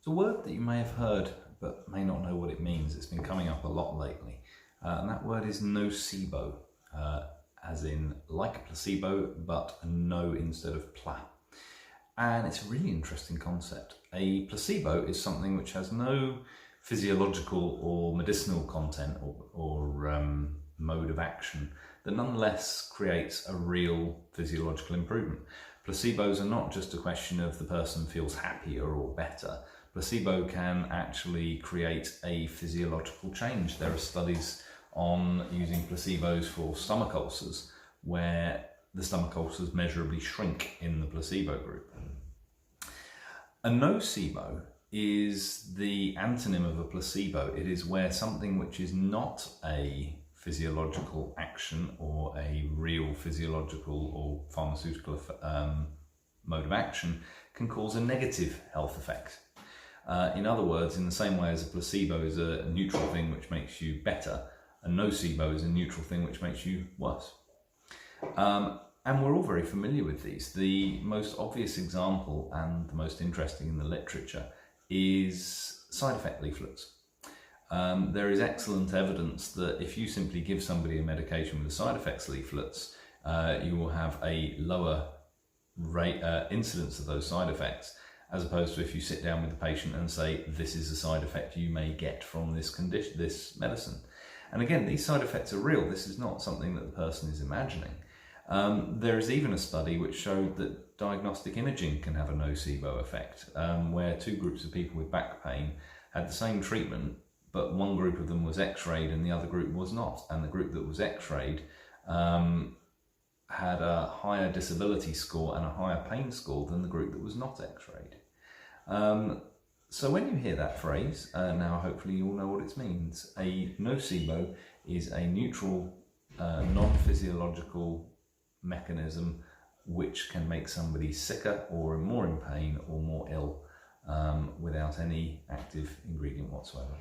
It's a word that you may have heard but may not know what it means. It's been coming up a lot lately, and that word is nocebo, as in like placebo but no instead of pla. And it's a really interesting concept. A placebo is something which has no physiological or medicinal content or mode of action that nonetheless creates a real physiological improvement. Placebos are not just a question of the person feels happier or better. Placebo can actually create a physiological change. There are studies on using placebos for stomach ulcers where the stomach ulcers measurably shrink in the placebo group. A nocebo is the antonym of a placebo. It is where something which is not a physiological action or a real physiological or pharmaceutical mode of action can cause a negative health effect. In other words, in the same way as a placebo is a neutral thing which makes you better, a nocebo is a neutral thing which makes you worse. And we're all very familiar with these. The most obvious example and the most interesting in the literature is side effect leaflets. There is excellent evidence that if you simply give somebody a medication with the side effects leaflets, you will have a lower rate, incidence of those side effects, as opposed to if you sit down with the patient and say, this is a side effect you may get from this condition, this medicine. And again, these side effects are real. This is not something that the person is imagining. There is even a study which showed that diagnostic imaging can have a nocebo effect, where two groups of people with back pain had the same treatment, but one group of them was x-rayed and the other group was not. And the group that was x-rayed had a higher disability score and a higher pain score than the group that was not x-rayed. So when you hear that phrase, now hopefully you all know what it means. A nocebo is a neutral, non-physiological mechanism which can make somebody sicker or more in pain or more ill without any active ingredient whatsoever.